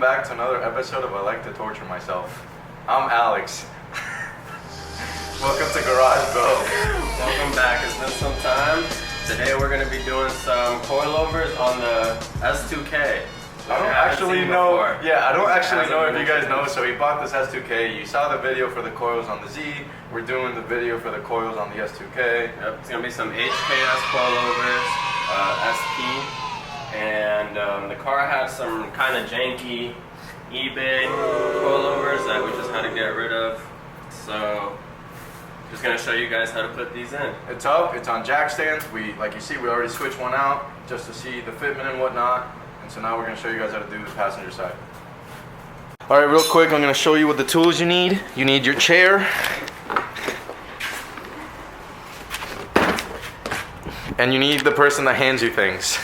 Back to another episode of I Like to Torture Myself. I'm Alex. Welcome to Garage Bro. Welcome back. It's been some time. Today we're going to be doing some coilovers on the S2K. I don't actually know. Yeah, I don't actually know if you guys know. So he bought this S2K. You saw the video for the coils on the Z. We're doing the video for the coils on the S2K. Yep. It's going to be some HKS Coilovers, SP. And the car has some kind of janky eBay coilovers that we just had to get rid of. So, just gonna show you guys how to put these in. It's up. It's on jack stands. Like you see, we already switched one out just to see the fitment and whatnot. And so now we're gonna show you guys how to do the passenger side. All right, real quick, I'm gonna show you what the tools you need. You need your chair. And you need the person that hands you things.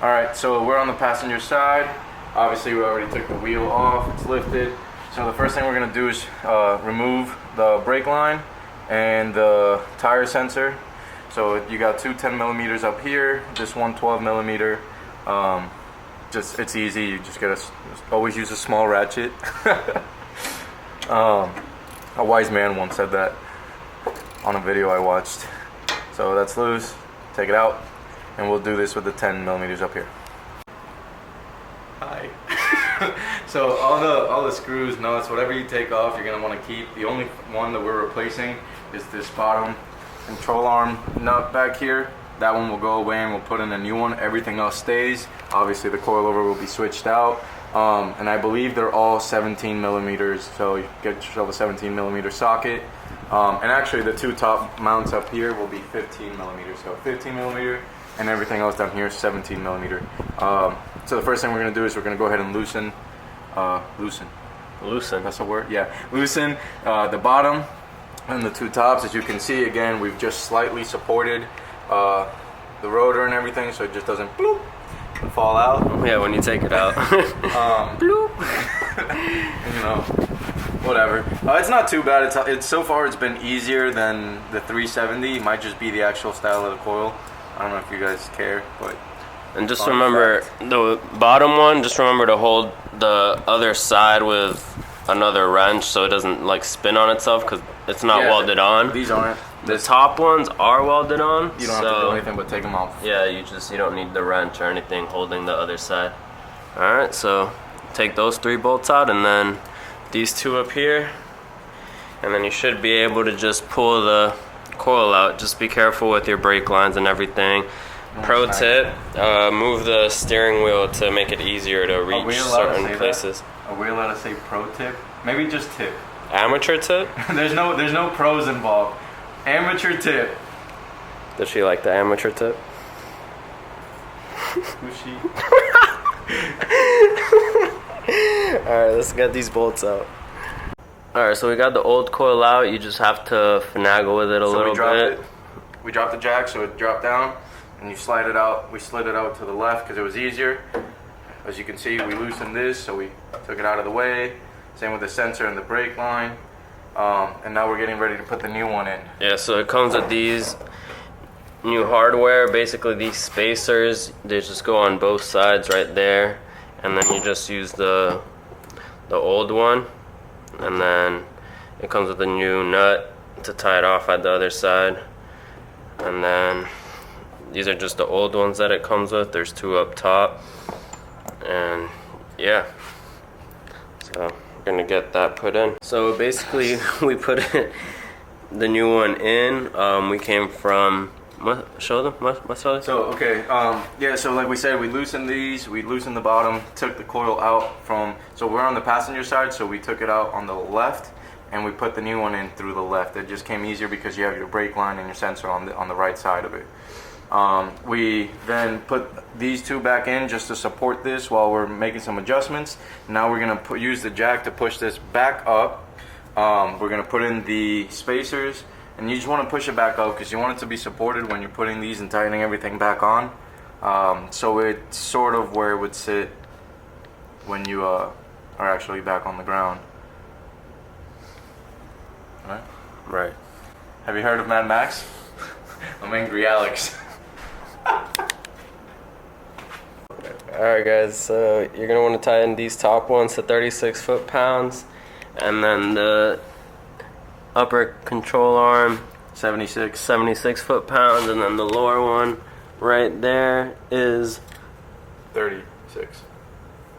Alright, so we're on the passenger side. Obviously we already took the wheel off, it's lifted. So the first thing we're going to do is remove the brake line and the tire sensor. So you got two 10 millimeters up here, this one 12 millimeter. It's easy, you just gotta always use a small ratchet. A wise man once said that on a video I watched. So that's loose, take it out. And we'll do this with the 10 millimeters up here. Hi. So all the screws, nuts, whatever you take off, you're gonna want to keep. The only one that we're replacing is this bottom control arm nut back here. That one will go away and we'll put in a new one. Everything else stays. Obviously the coilover will be switched out. And I believe they're all 17 millimeters. So you get yourself a 17 millimeter socket. And actually the two top mounts up here will be 15 millimeters. So 15 millimeter. And everything else down here is 17 millimeter. So the first thing we're gonna do is we're gonna go ahead and loosen. That's a word? Yeah. Loosen the bottom and the two tops. As you can see, again, we've just slightly supported the rotor and everything, so it just doesn't bloop and fall out. Yeah, when you take it out. Bloop. You know, whatever. It's not too bad. It's so far it's been easier than the 370. It might just be the actual style of the coil. I don't know if you guys care, but... And just remember, the bottom one, just remember to hold the other side with another wrench so it doesn't like spin on itself because it's not welded on. These aren't. The top ones are welded on. You don't have to do anything but take them off. Yeah, you don't need the wrench or anything holding the other side. Alright, so take those 3 bolts out and then these 2 up here. And then you should be able to just pull the coil out. Just be careful with your brake lines and everything. Pro tip, move the steering wheel to make it easier to reach certain places. Are we allowed to say pro tip? Maybe just tip. Amateur tip? There's no pros involved. Amateur tip. Does she like the amateur tip? Who's she? Alright, let's get these bolts out. Alright, so we got the old coil out. You just have to finagle with it a little bit. We dropped the jack so it dropped down, and you slide it out. We slid it out to the left because it was easier. As you can see, we loosened this, so we took it out of the way. Same with the sensor and the brake line. And now we're getting ready to put the new one in. Yeah, so it comes with these new hardware. Basically, these spacers, they just go on both sides right there. And then you just use the old one. And then it comes with a new nut to tie it off at the other side. And then these are just the old ones that it comes with. There's 2 up top. And yeah, so we're gonna get that put in. So basically we put the new one in. We came from, show them, what's that? So okay, yeah, so like we said, we loosened these, we loosened the bottom, took the coil out from, so we're on the passenger side, so we took it out on the left and we put the new one in through the left. It just came easier because you have your brake line and your sensor on the right side of it. We then put these 2 back in just to support this while we're making some adjustments. Now we're gonna use the jack to push this back up. We're gonna put in the spacers, and you just want to push it back up because you want it to be supported when you're putting these and tightening everything back on. So it's sort of where it would sit when you are actually back on the ground. Right. Have you heard of Mad Max? I'm Angry Alex. Alright guys, so you're going to want to tie in these top ones to 36 foot-pounds, and then the upper control arm 76 foot-pounds, and then the lower one right there is 36.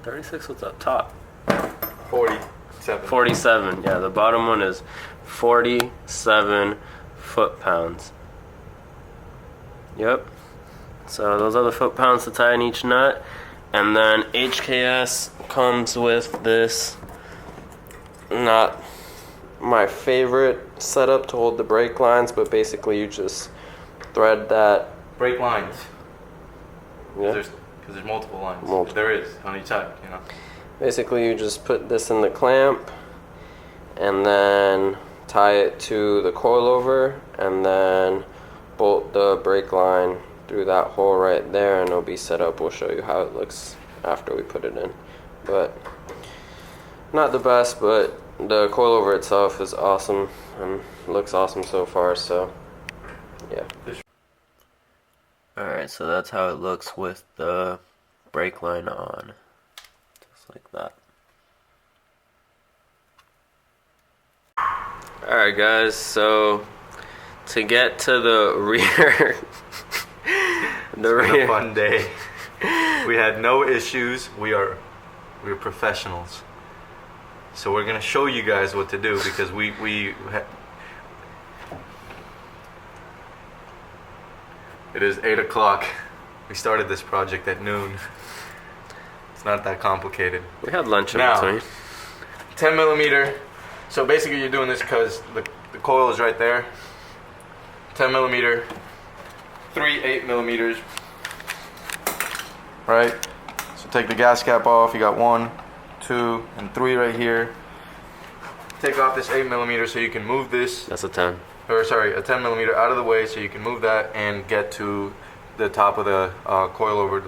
36. What's up top? 47. Yeah, the bottom one is 47 foot-pounds. Yep. So those are the foot-pounds to tie in each nut. And then HKS comes with this, not my favorite setup to hold the brake lines, but basically you just thread that. Brake lines. Yeah. Because there's multiple lines. Multiple. There is on each side, you know. Basically you just put this in the clamp and then tie it to the coilover and then bolt the brake line through that hole right there, and it'll be set up. We'll show you how it looks after we put it in. But not the best, but the coilover itself is awesome and looks awesome so far, so yeah. Alright, so that's how it looks with the brake line on. Just like that. Alright guys, so to get to the rear It's been a fun day. We had no issues. We're professionals. So we're gonna show you guys what to do, because it is 8 o'clock. We started this project at noon. It's not that complicated. We had lunch in Now, between. 10 millimeter. So basically you're doing this because the coil is right there. 10 millimeter, 3 8 millimeters. Right? So take the gas cap off. You got 1, 2, and 3 right here. Take off this 8 millimeter so you can move this. That's a 10. Or sorry, a 10 millimeter out of the way so you can move that and get to the top of the coilover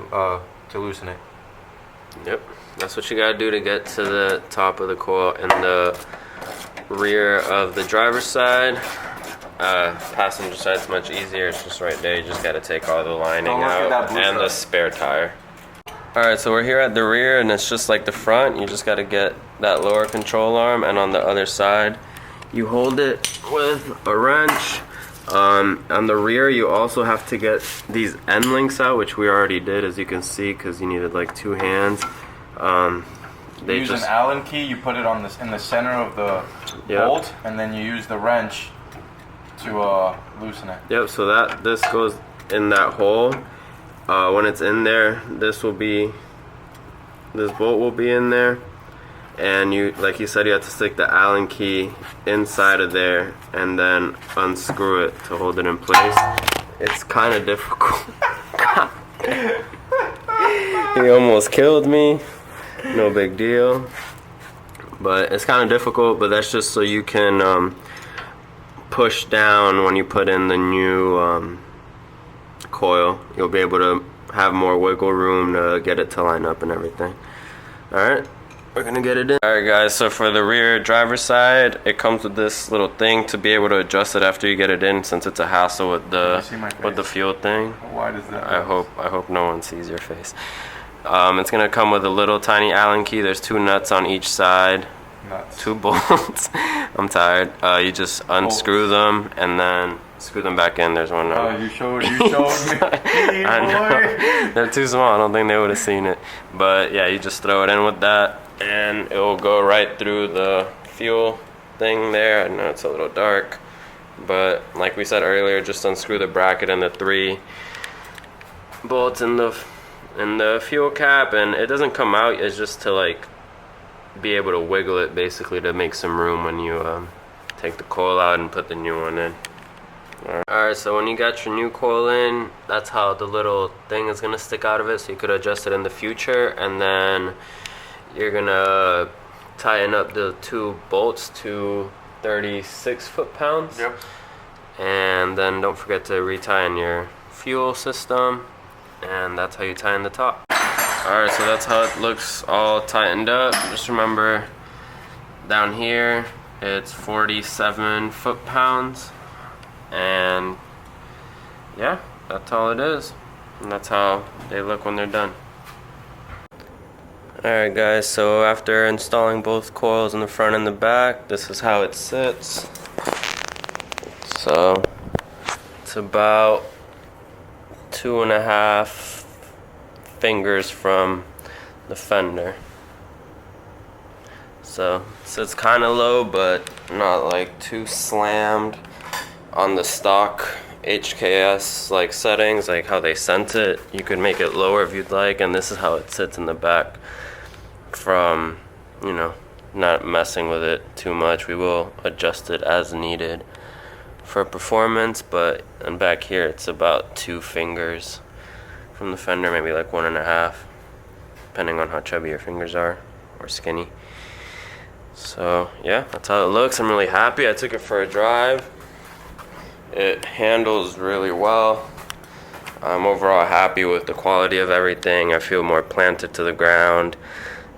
to loosen it. Yep, that's what you gotta do to get to the top of the coil. In the rear of the driver's side, passenger side's much easier. It's just right there. You just gotta take all the lining out and the spare tire. Alright, so we're here at the rear, and it's just like the front. You just gotta get that lower control arm, and on the other side you hold it with a wrench. On the rear you also have to get these end links out, which we already did, as you can see, because you needed like 2 hands. You use an Allen key. You put it on in the center of the bolt, and then you use the wrench to loosen it. Yep, so this goes in that hole. When it's in there, this bolt will be in there, and you, like you said, you have to stick the Allen key inside of there and then unscrew it to hold it in place. It's kind of difficult. He almost killed me. No big deal, but it's kind of difficult. But that's just so you can push down when you put in the new coil. You'll be able to have more wiggle room to get it to line up and everything. Alright, we're gonna get it in. Alright guys, so for the rear driver's side, it comes with this little thing to be able to adjust it after you get it in, since it's a hassle with the fuel thing. Why does that? I hope no one sees your face. It's gonna come with a little tiny Allen key. There's 2 nuts on each side. Nuts. 2 bolts. I'm tired. You just unscrew them and then screw them back in. There's one. You showed me. I know. They're too small. I don't think they would have seen it. But yeah, you just throw it in with that, and it will go right through the fuel thing there. I know it's a little dark, but like we said earlier, just unscrew the bracket and the 3 bolts in the fuel cap, and it doesn't come out. It's just to like be able to wiggle it, basically, to make some room when you take the coil out and put the new one in. Alright, so when you got your new coil in, that's how the little thing is going to stick out of it, so you could adjust it in the future. And then you're going to tighten up the 2 bolts to 36 foot-pounds. Yep. And then don't forget to retie in your fuel system, and that's how you tie in the top. Alright, so that's how it looks all tightened up. Just remember, down here it's 47 foot-pounds, and yeah, that's all it is, and that's how they look when they're done. Alright guys, so after installing both coils in the front and the back, this is how it sits. So it's about 2.5 fingers from the fender. So it sits kind of low, but not like too slammed on the stock HKS like settings, like how they sent it. You could make it lower if you'd like, and this is how it sits in the back from, you know, not messing with it too much. We will adjust it as needed for performance, but and back here it's about 2 fingers from the fender, maybe like 1.5, depending on how chubby your fingers are or skinny. So yeah, that's how it looks. I'm really happy. I took it for a drive. It handles really well. I'm overall happy with the quality of everything. I feel more planted to the ground.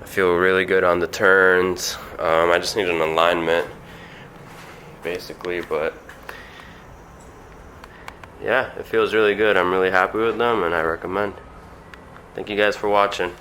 I feel really good on the turns. I just need an alignment basically, but yeah, it feels really good. I'm really happy with them and I recommend. Thank you guys for watching.